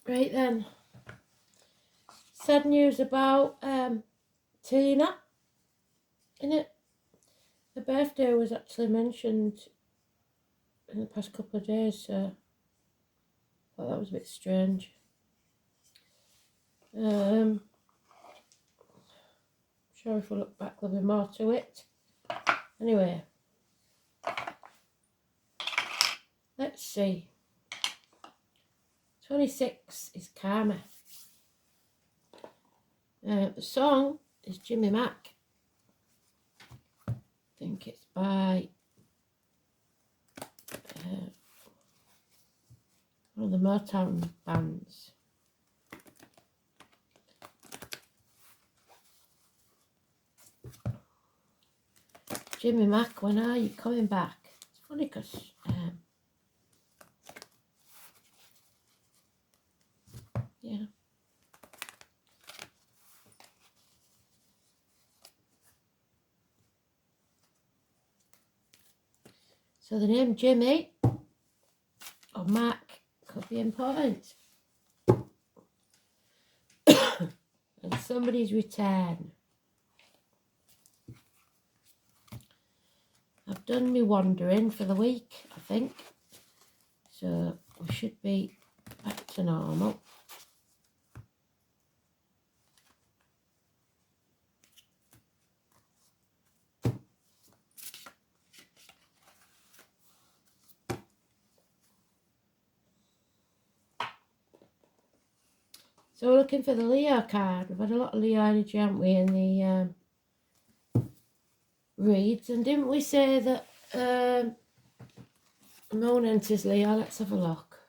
Right then. Sad news about Tina, innit? Her birthday was actually mentioned in the past couple of days, so I thought that was a bit strange. Sure if we look back there'll be more to it. Anyway, let's see. 26 is Karma. The song is Jimmy Mack. I think it's by one of the Motown bands. Jimmy Mack, when are you coming back? It's funny because yeah. So the name Jimmy or Mac could be important. And somebody's return. I've done me wandering for the week, I think. So we should be back to normal. So we're looking for the Leo card. We've had a lot of Leo energy, haven't we, in the reads. And didn't we say that Moon enters Leo? Let's have a look.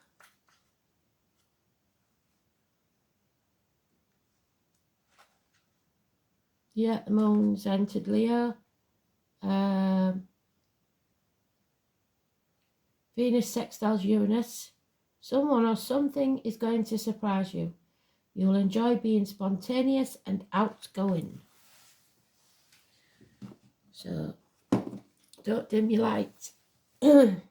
Yeah, the Moon's entered Leo. Venus sextiles Uranus. Someone or something is going to surprise you. You'll enjoy being spontaneous and outgoing. So, don't dim your light. It's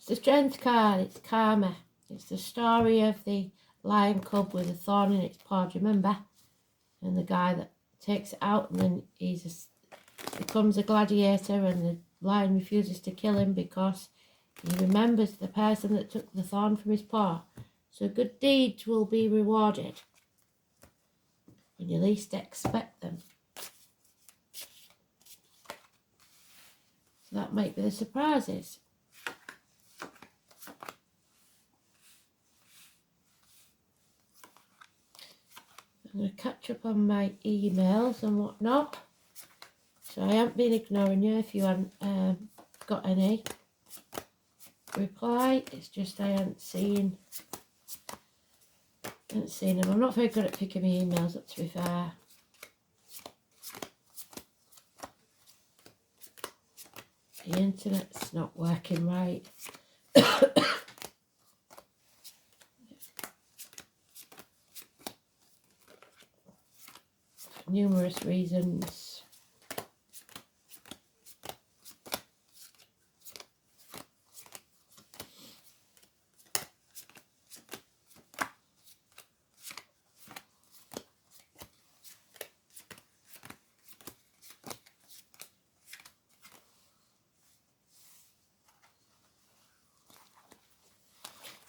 the Strength card. It's Karma. It's the story of the lion cub with a thorn in its paw, do you remember? And the guy that takes it out and then becomes a gladiator, and the lion refuses to kill him because he remembers the person that took the thorn from his paw. So good deeds will be rewarded when you least expect them. So that might be the surprises. I'm going to catch up on my emails and whatnot. So I haven't been ignoring you if you haven't got any reply. It's just I haven't seen them. I'm not very good at picking my emails up, to be fair. The internet's not working right. For numerous reasons.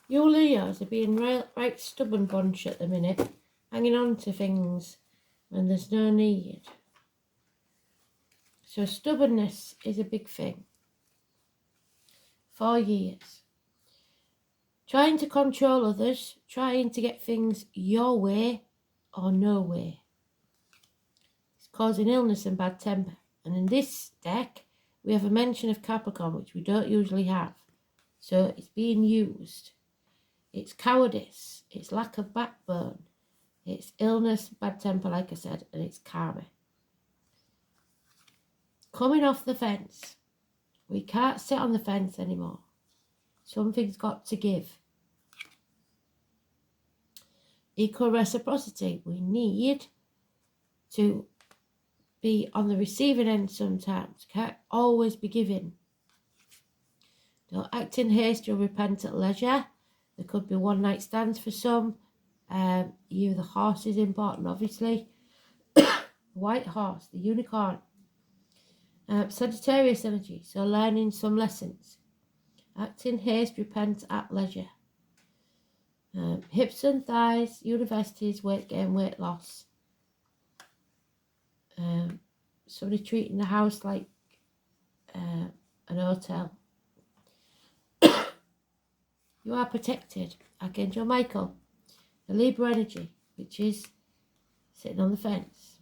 You Leos are being right stubborn bunch at the minute, hanging on to things when there's no need. So stubbornness is a big thing. 4 years. Trying to control others, trying to get things your way or no way. It's causing illness and bad temper. And in this deck, we have a mention of Capricorn, which we don't usually have. So it's being used. It's cowardice, it's lack of backbone, it's illness, bad temper, like I said, and it's karma. Coming off the fence. We can't sit on the fence anymore. Something's got to give. Equal reciprocity. We need to be on the receiving end sometimes. Can't always be giving. Don't act in haste, you'll repent at leisure. There could be one night stands for some. The horse is important, obviously. White horse, the unicorn. Sagittarius energy, so learning some lessons. Act in haste, repent at leisure. Hips and thighs, universities, weight gain, weight loss. Somebody treating the house like an hotel. You are protected. Archangel Michael. The Libra energy, which is sitting on the fence.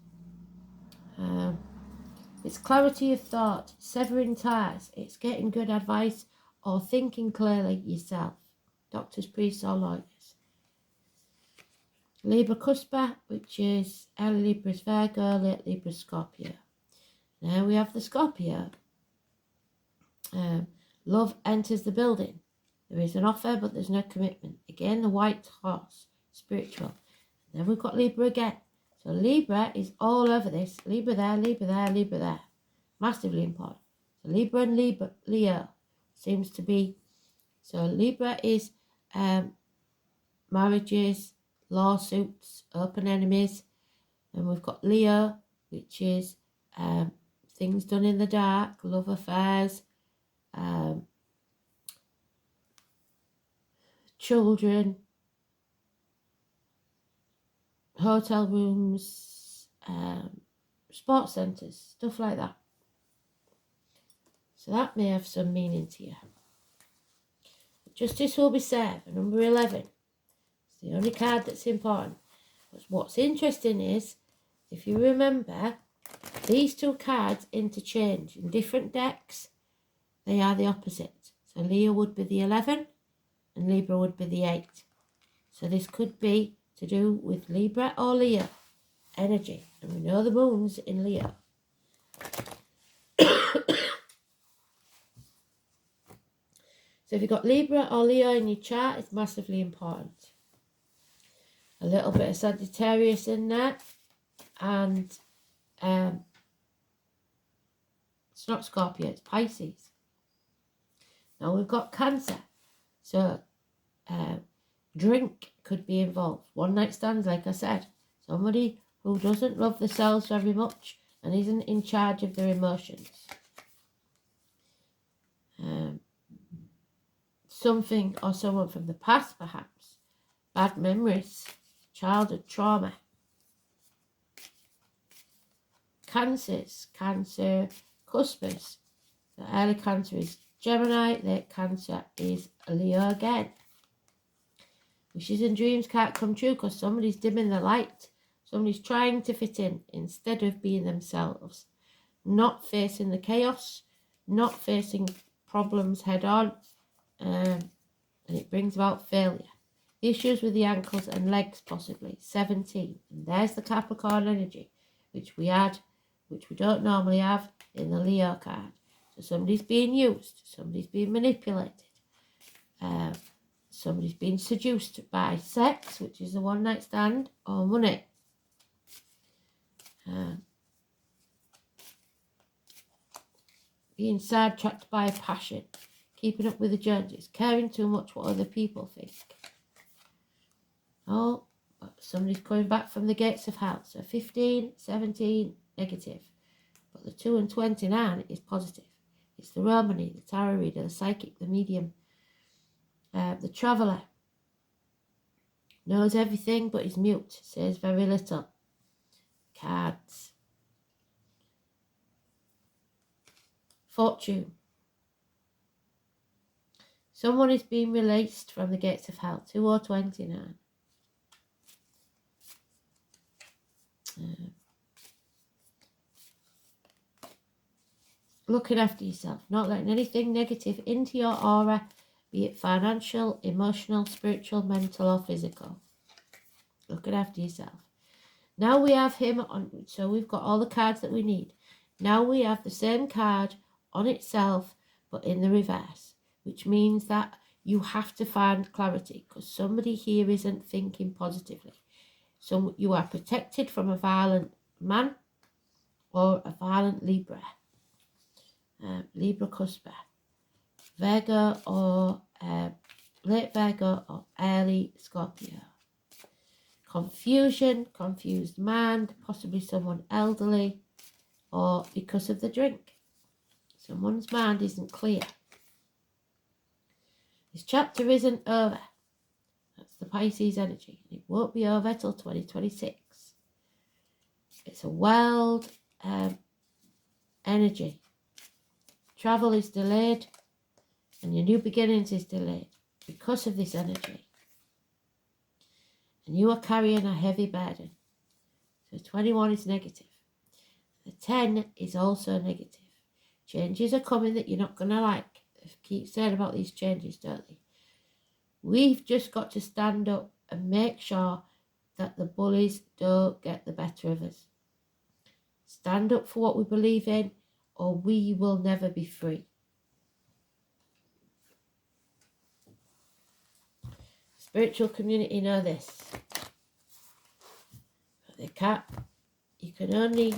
It's clarity of thought, severing ties. It's getting good advice or thinking clearly yourself. Doctors, priests or lawyers. Libra Cuspa, which is early Libra's Virgo, late Libra's Scorpio. Now we have the Scorpio. Love enters the building. There is an offer, but there's no commitment. Again, the white horse, spiritual. Then we've got Libra again. So Libra is all over this. Libra there, Libra there, Libra there. Massively important. So Libra and Leo seems to be. So Libra is marriages, lawsuits, open enemies. And we've got Leo, which is things done in the dark, love affairs, children, hotel rooms, sports centres, stuff like that. So that may have some meaning to you. Justice will be served, number 11. It's the only card that's important. But what's interesting is, if you remember, these two cards interchange. In different decks, they are the opposite. So Leo would be the 11 and Libra would be the 8. So this could be to do with Libra or Leo energy. And we know the moon's in Leo. So if you've got Libra or Leo in your chart, it's massively important. A little bit of Sagittarius in there. And it's not Scorpio, it's Pisces. Now we've got Cancer. So drink could be involved. One night stands, like I said. Somebody who doesn't love themselves very much and isn't in charge of their emotions. Something or someone from the past, perhaps. Bad memories. Childhood trauma. Cancers. Cancer cuspers. The early Cancer is Gemini. Late Cancer is Leo again. Wishes and dreams can't come true because somebody's dimming the light. Somebody's trying to fit in instead of being themselves. Not facing the chaos. Not facing problems head on. And it brings about failure. Issues with the ankles and legs possibly. 17. And there's the Capricorn energy, which we don't normally have in the Leo card. So somebody's being used. Somebody's being manipulated. Somebody's being seduced by sex, which is a one night stand, or money. Being sidetracked by passion. Keeping up with the Joneses. Caring too much what other people think. Oh, somebody's coming back from the gates of hell. So 15, 17, negative. But the 2 and 29 is positive. It's the Romany, the tarot reader, the psychic, the medium, the traveller. Knows everything but is mute. Says very little. Cards. Fortune. Someone is being released from the gates of hell. 2 or 29. Looking after yourself. Not letting anything negative into your aura. Be it financial, emotional, spiritual, mental or physical. Looking after yourself. Now we have him on. So we've got all the cards that we need. Now we have the same card on itself but in the reverse. Which means that you have to find clarity. Because somebody here isn't thinking positively. So you are protected from a violent man or a violent Libra. Libra Cuspa. Virgo or late Virgo or early Scorpio. Confusion, confused mind, possibly someone elderly, or because of the drink. Someone's mind isn't clear. This chapter isn't over. That's the Pisces energy. It won't be over till 2026. It's a world energy. Travel is delayed and your new beginnings is delayed because of this energy. And you are carrying a heavy burden. So 21 is negative. The 10 is also negative. Changes are coming that you're not going to like. I keep saying about these changes, don't they? We've just got to stand up and make sure that the bullies don't get the better of us. Stand up for what we believe in, or we will never be free. Spiritual community know this. But they can't. You can only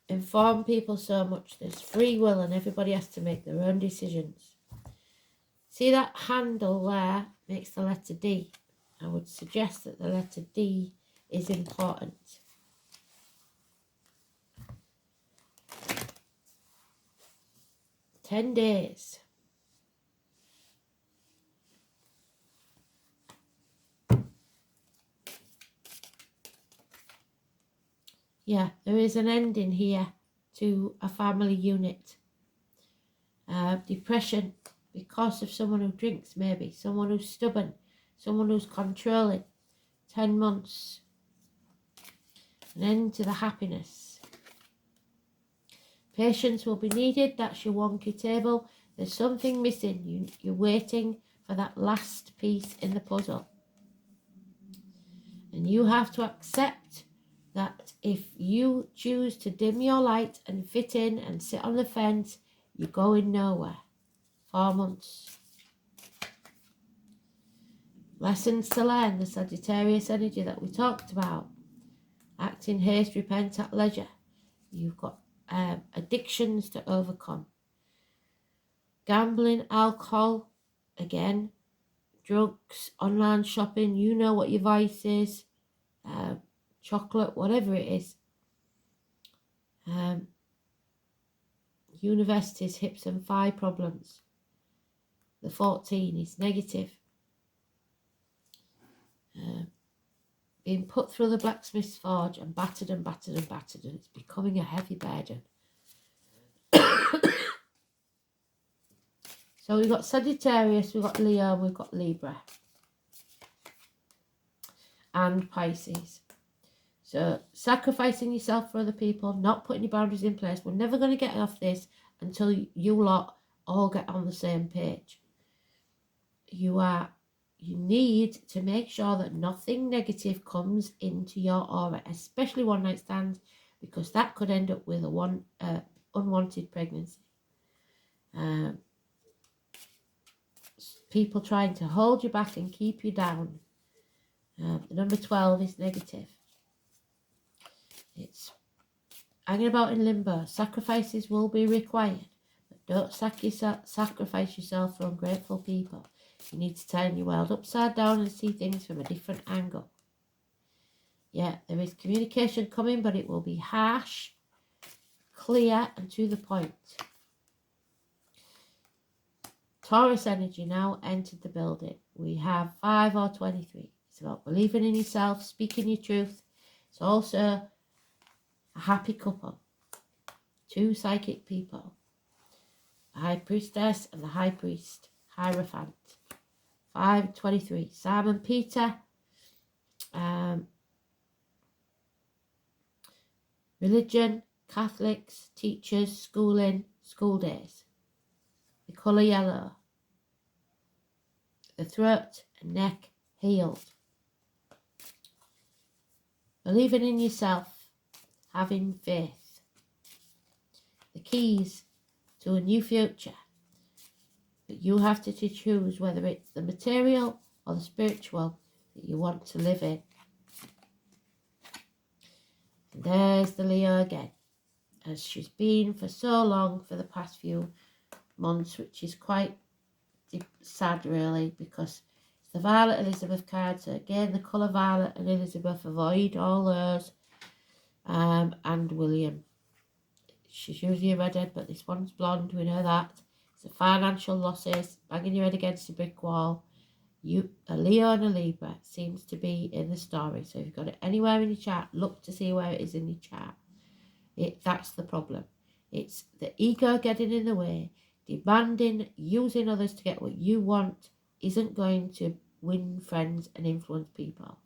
inform people so much. There's free will and everybody has to make their own decisions. See that handle there makes the letter D. I would suggest that the letter D is important. "10 days. Yeah, there is an ending here to a family unit. Depression because of someone who drinks, maybe. Someone who's stubborn. Someone who's controlling. 10 months. An end to the happiness. Patience will be needed. That's your wonky table. There's something missing. You're waiting for that last piece in the puzzle. And you have to accept that if you choose to dim your light and fit in and sit on the fence, you're going nowhere. 4 months. Lessons to learn, the Sagittarius energy that we talked about. Act in haste, repent at leisure. You've got addictions to overcome. Gambling, alcohol, again, drugs, online shopping, you know what your vice is. Chocolate, whatever it is. Universities, hips and thigh problems. The 14 is negative. Being put through the blacksmith's forge and battered and battered and battered, and it's becoming a heavy burden. So we've got Sagittarius, we've got Leo, we've got Libra. And Pisces. So sacrificing yourself for other people, not putting your boundaries in place. We're never going to get off this until you lot all get on the same page. You need to make sure that nothing negative comes into your aura, especially one night stands, because that could end up with a unwanted pregnancy. People trying to hold you back and keep you down. The number 12 is negative. It's hanging about in limbo. Sacrifices will be required, but don't sacrifice yourself for ungrateful people. You need to turn your world upside down and see things from a different angle. Yeah, there is communication coming, but it will be harsh, clear, and to the point. Taurus energy now entered the building. We have 5 or 23. It's about believing in yourself, speaking your truth. It's also a happy couple. 2 psychic people. The High Priestess and the High Priest. Hierophant. 5:23. Simon Peter. Religion, Catholics, teachers, schooling, school days. The colour yellow. The throat and neck healed. Believing in yourself, having faith. The keys to a new future. But you have to choose whether it's the material or the spiritual that you want to live in. And there's the Leo again, as she's been for so long for the past few months, which is quite sad really, because it's the Violet Elizabeth card. So again, the colour Violet and Elizabeth, avoid all those. And William. She's usually a redhead, but this one's blonde, we know that. It's the financial losses, banging your head against a brick wall. A Leo and a Libra seems to be in the story. So if you've got it anywhere in your chart, look to see where it is in your chart. That's the problem. It's the ego getting in the way, demanding, using others to get what you want isn't going to win friends and influence people.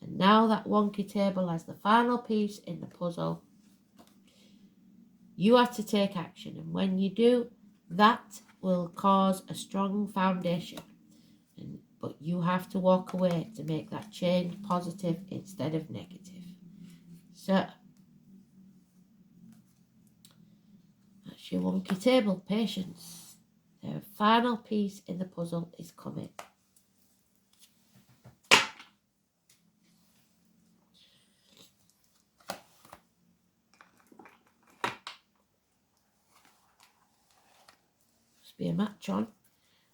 And now that wonky table has the final piece in the puzzle. You have to take action, and when you do, that will cause a strong foundation. But you have to walk away to make that change positive instead of negative. So, that's your wonky table, patience. The final piece in the puzzle is coming. Must be a match on.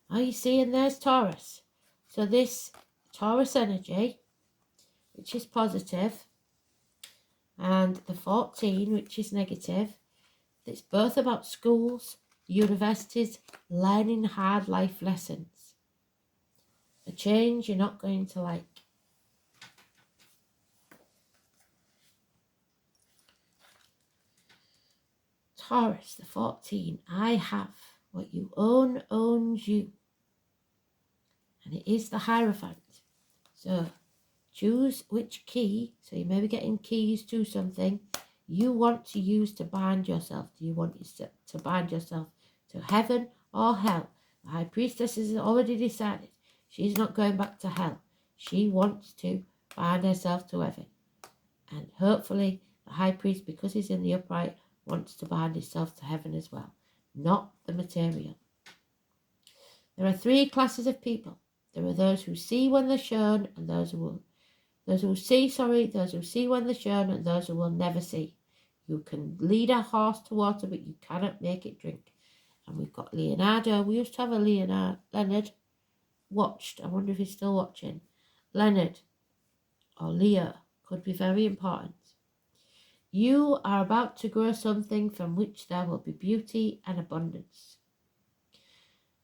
Are you seeing there's Taurus? So this Taurus energy, which is positive, and the 14, which is negative, it's both about schools, universities, learning hard life lessons. A change you're not going to like. Taurus, the 14, I have. What you own owns you. And it is the Hierophant. So choose which key, so you may be getting keys to something you want to use to bind yourself. Do you want to bind yourself to heaven or hell? The High Priestess has already decided she's not going back to hell. She wants to bind herself to heaven. And hopefully the High Priest, because he's in the upright, wants to bind himself to heaven as well, not the material. There are three classes of people. There are those who see when they're shown, and those who see when they're shown, and those who will never see. You can lead a horse to water, but you cannot make it drink. And we've got Leonardo. We used to have a Leonard watched. I wonder if he's still watching. Leonard or Leo could be very important. You are about to grow something from which there will be beauty and abundance.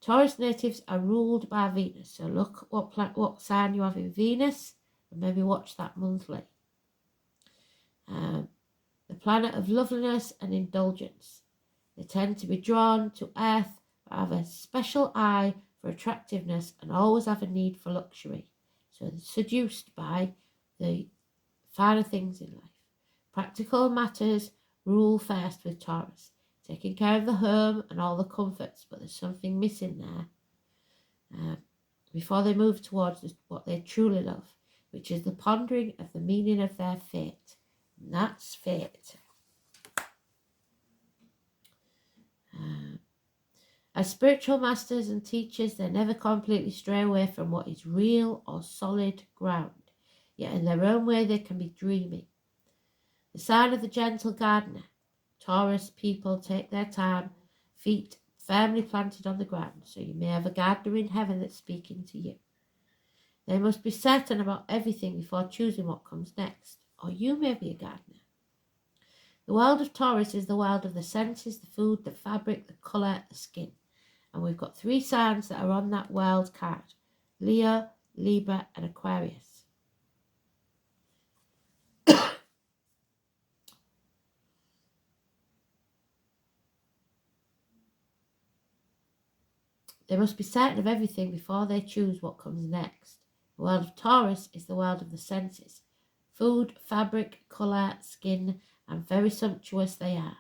Taurus natives are ruled by Venus, so look what sign you have in Venus, and maybe watch that monthly. The planet of loveliness and indulgence. They tend to be drawn to earth, but have a special eye for attractiveness and always have a need for luxury. So they're seduced by the finer things in life. Practical matters rule first with Taurus, taking care of the home and all the comforts, but there's something missing there before they move towards what they truly love, which is the pondering of the meaning of their fate. And that's fate. As spiritual masters and teachers, they never completely stray away from what is real or solid ground, yet in their own way they can be dreamy. The sign of the gentle gardener. Taurus people take their time, feet firmly planted on the ground, so you may have a gardener in heaven that's speaking to you. They must be certain about everything before choosing what comes next, or you may be a gardener. The world of Taurus is the world of the senses, the food, the fabric, the colour, the skin. And we've got three signs that are on that world card: Leo, Libra and Aquarius. They must be certain of everything before they choose what comes next. The world of Taurus is the world of the senses. Food, fabric, colour, skin, and very sumptuous they are.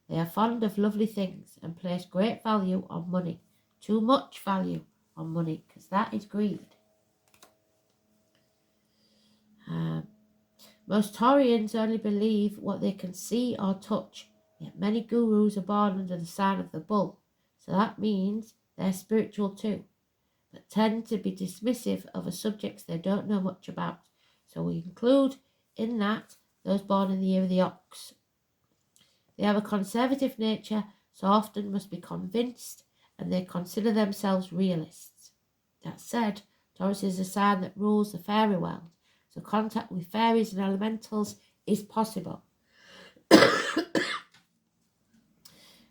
They are fond of lovely things and place great value on money. Too much value on money, because that is greed. Most Taurians only believe what they can see or touch, yet many gurus are born under the sign of the bull, so that means they're spiritual too, but tend to be dismissive of subjects they don't know much about. So we include in that those born in the year of the ox. They have a conservative nature, so often must be convinced and they consider themselves realists. That said, Taurus is a sign that rules the fairy world, so contact with fairies and elementals is possible.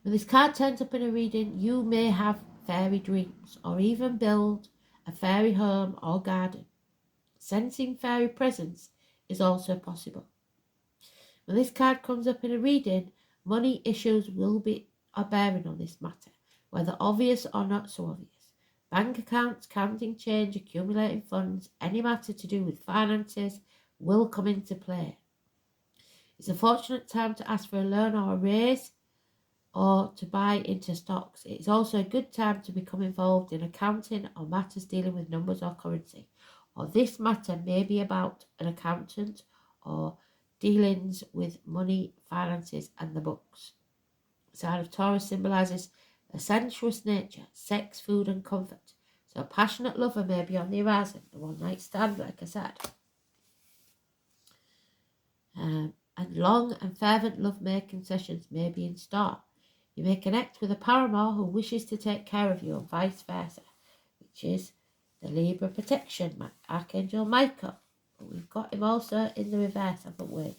When this card turns up in a reading, you may have fairy dreams or even build a fairy home or garden. Sensing fairy presence is also possible. When this card comes up in a reading, money issues will be a bearing on this matter, whether obvious or not so obvious. Bank accounts, counting change, accumulating funds, any matter to do with finances will come into play. It's a fortunate time to ask for a loan or a raise, or to buy into stocks. It's also a good time to become involved in accounting or matters dealing with numbers or currency. Or this matter may be about an accountant or dealings with money, finances and the books. The sign of Taurus symbolises a sensuous nature, sex, food and comfort. So a passionate lover may be on the horizon, a one-night stand, like I said. And long and fervent love-making sessions may be in store. You may connect with a paramour who wishes to take care of you and vice versa, which is the Libra protection, Archangel Michael. But we've got him also in the reverse, haven't we?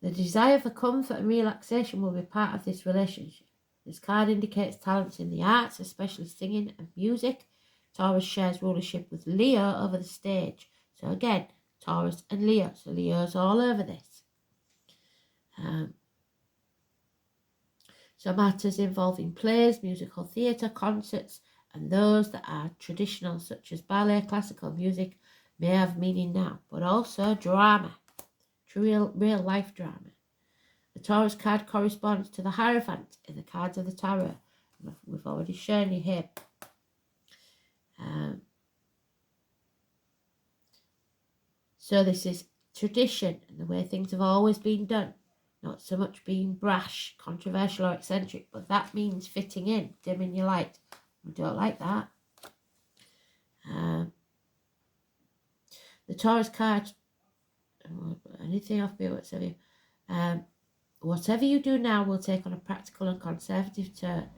The desire for comfort and relaxation will be part of this relationship. This card indicates talents in the arts, especially singing and music. Taurus shares rulership with Leo over the stage. So again, Taurus and Leo. So Leo's all over this. So matters involving plays, musical theatre, concerts, and those that are traditional, such as ballet, classical music, may have meaning now, but also drama, real life drama. The Taurus card corresponds to the Hierophant in the cards of the Tarot. We've already shown you here. So this is tradition and the way things have always been done. Not so much being brash, controversial or eccentric, but that means fitting in, dimming your light. We don't like that. The Taurus card, anything off me whatsoever. Whatever you do now will take on a practical and conservative turn.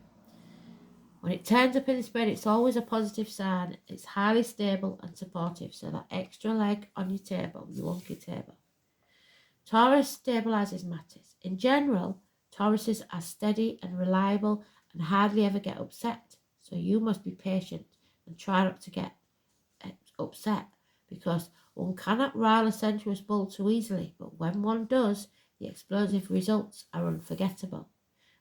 When it turns up in the spread, it's always a positive sign. It's highly stable and supportive, so that extra leg on your table, your wonky table. Taurus stabilises matters. In general, Tauruses are steady and reliable and hardly ever get upset. So you must be patient and try not to get upset, because one cannot rile a sensuous bull too easily, but when one does, the explosive results are unforgettable.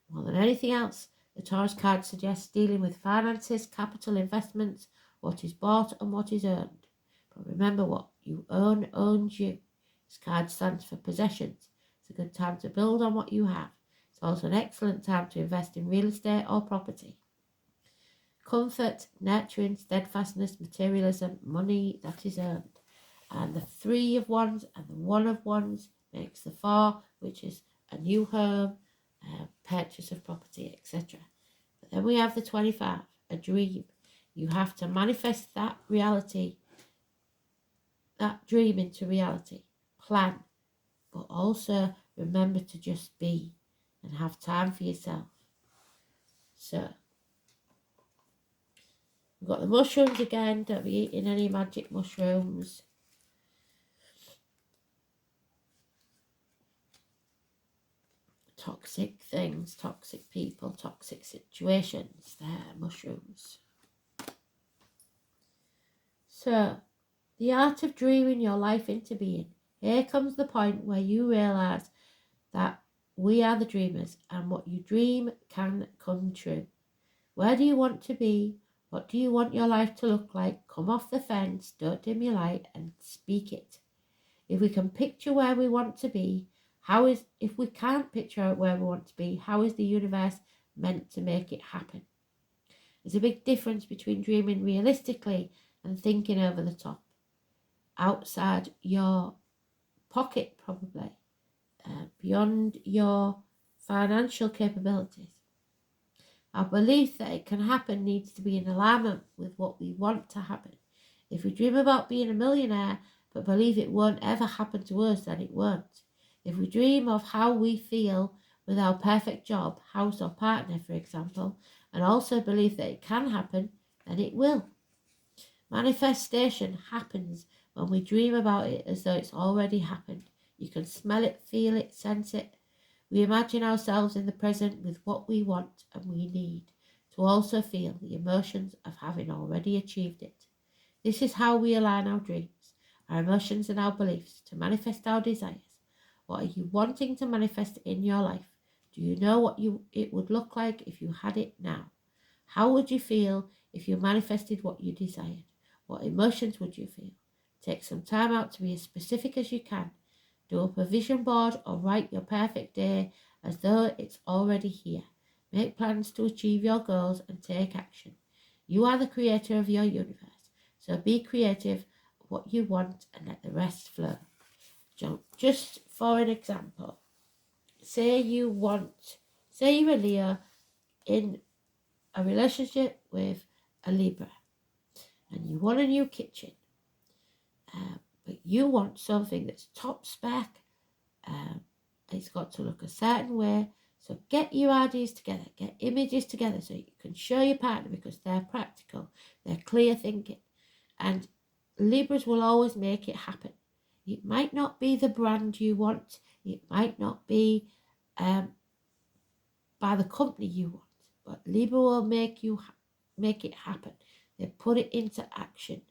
More than anything else, the Taurus card suggests dealing with finances, capital investments, what is bought and what is earned. But remember, what you own owns you. This card stands for possessions. It's a good time to build on what you have. It's also an excellent time to invest in real estate or property. Comfort, nurturing, steadfastness, materialism, money that is earned. And the 3 of Wands and the 1 of Wands makes the 4, which is a new home, purchase of property, etc. But then we have the 25, a dream. You have to manifest that reality, that dream into reality. Plan, but also remember to just be and have time for yourself. So, we've got the mushrooms again. Don't be eating any magic mushrooms. Toxic things, toxic people, toxic situations. There, mushrooms. So, the art of dreaming your life into being. Here comes the point where you realise that we are the dreamers and what you dream can come true. Where do you want to be? What do you want your life to look like? Come off the fence, don't dim your light and speak it. If we can picture where we want to be, if we can't picture out where we want to be, how is the universe meant to make it happen? There's a big difference between dreaming realistically and thinking over the top. Outside your pocket, probably. Beyond your financial capabilities. Our belief that it can happen needs to be in alignment with what we want to happen. If we dream about being a millionaire but believe it won't ever happen to us, then it won't. If we dream of how we feel with our perfect job, house or partner, for example, and also believe that it can happen, then it will. Manifestation happens when we dream about it as though it's already happened. You can smell it, feel it, sense it. We imagine ourselves in the present with what we want and we need to also feel the emotions of having already achieved it. This is how we align our dreams, our emotions and our beliefs to manifest our desires. What are you wanting to manifest in your life? Do you know what it would look like if you had it now? How would you feel if you manifested what you desired? What emotions would you feel? Take some time out to be as specific as you can. Do up a vision board or write your perfect day as though it's already here. Make plans to achieve your goals and take action. You are the creator of your universe, so be creative of what you want and let the rest flow. Just for an example, say you're a Leo in a relationship with a Libra and you want a new kitchen, but you want something that's top spec. It's got to look a certain way. So get your ideas together, get images together so you can show your partner because they're practical, they're clear thinking. And Libras will always make it happen. It might not be the brand you want. It might not be by the company you want. But Libra will make it happen. They put it into action.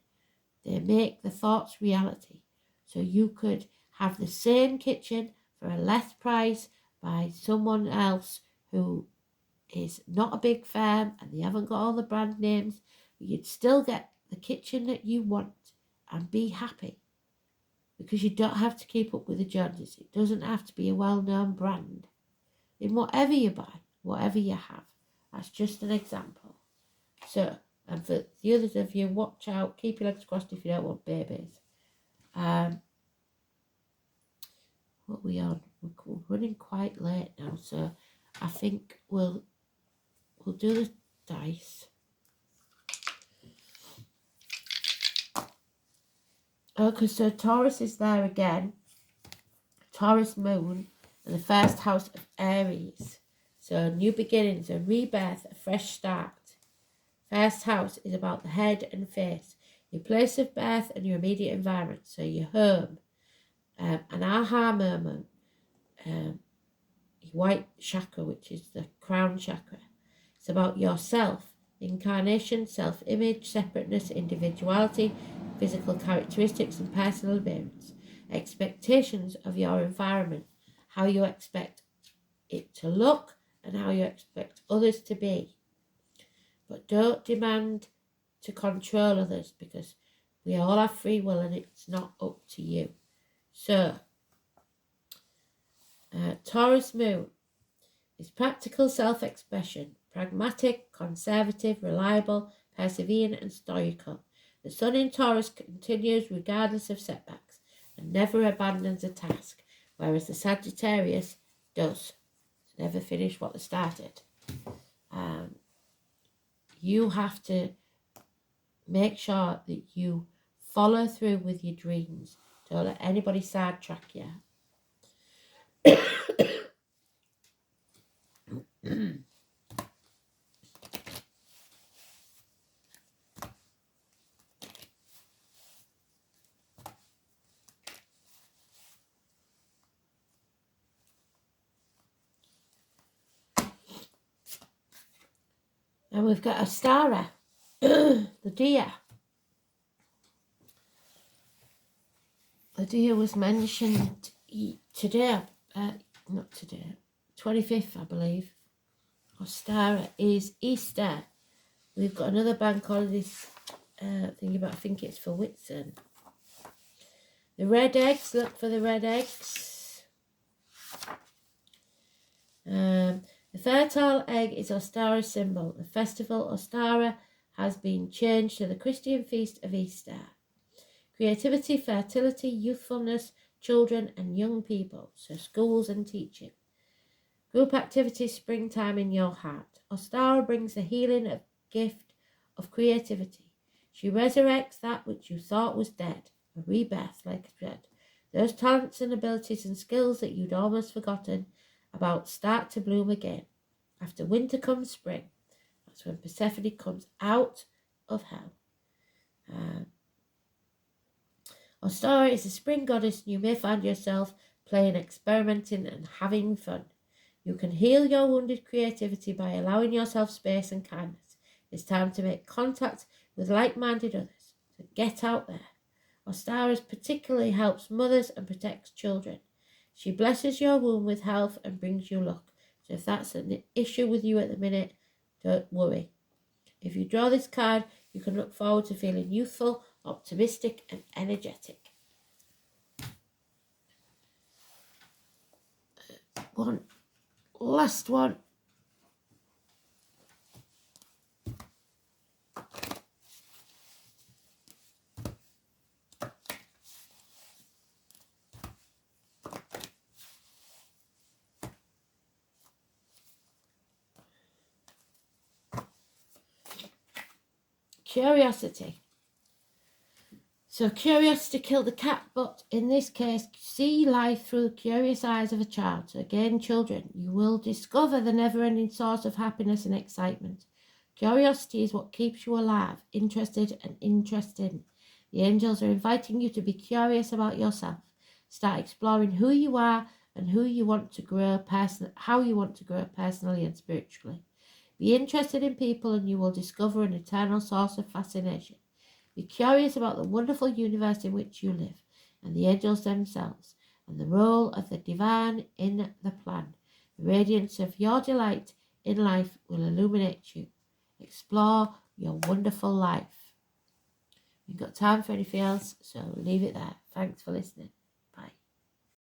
They make the thoughts reality. So you could have the same kitchen for a less price by someone else who is not a big firm and they haven't got all the brand names. But you'd still get the kitchen that you want and be happy. Because you don't have to keep up with the Joneses. It doesn't have to be a well-known brand. In whatever you buy, whatever you have. That's just an example. So, and for the others of you, watch out. Keep your legs crossed if you don't want babies. What we on? We're running quite late now, so I think we'll do the dice. Okay, so Taurus is there again. Taurus moon and the first house of Aries. So new beginnings, a rebirth, a fresh start. First house is about the head and face, your place of birth and your immediate environment. So your home, an aha moment, your white chakra, which is the crown chakra. It's about yourself, incarnation, self-image, separateness, individuality, physical characteristics and personal appearance. Expectations of your environment, how you expect it to look and how you expect others to be. But don't demand to control others because we all have free will and it's not up to you. So, Taurus moon is practical self-expression, pragmatic, conservative, reliable, persevering and stoical. The sun in Taurus continues regardless of setbacks and never abandons a task, whereas the Sagittarius does. Never finish what they started. You have to make sure that you follow through with your dreams. Don't let anybody sidetrack you. And we've got Astara, the deer. The deer was mentioned today, not today, 25th, I believe. Astara is Easter. We've got another bank holiday thinking about, I think it's for Whitsun. The red eggs, look for the red eggs. The fertile egg is Ostara's symbol. The festival Ostara has been changed to the Christian feast of Easter. Creativity, fertility, youthfulness, children and young people, so schools and teaching. Group activities, springtime in your heart. Ostara brings the healing of gift of creativity. She resurrects that which you thought was dead, a rebirth, like I said. Those talents and abilities and skills that you'd almost forgotten about start to bloom again. After winter comes spring. That's when Persephone comes out of hell. Ostara is a spring goddess, and you may find yourself playing, experimenting, and having fun. You can heal your wounded creativity by allowing yourself space and kindness. It's time to make contact with like-minded others. So get out there. Ostara particularly helps mothers and protects children. She blesses your womb with health and brings you luck. So if that's an issue with you at the minute, don't worry. If you draw this card, you can look forward to feeling youthful, optimistic, and energetic. One last one. Curiosity. So curiosity killed the cat, but in this case, see life through the curious eyes of a child. So again, children, you will discover the never-ending source of happiness and excitement. Curiosity is what keeps you alive, interested and interesting. The angels are inviting you to be curious about yourself. Start exploring who you are and how you want to grow personally and spiritually. Be interested in people and you will discover an eternal source of fascination. Be curious about the wonderful universe in which you live and the angels themselves and the role of the divine in the plan. The radiance of your delight in life will illuminate you. Explore your wonderful life. We've got time for anything else, so leave it there. Thanks for listening.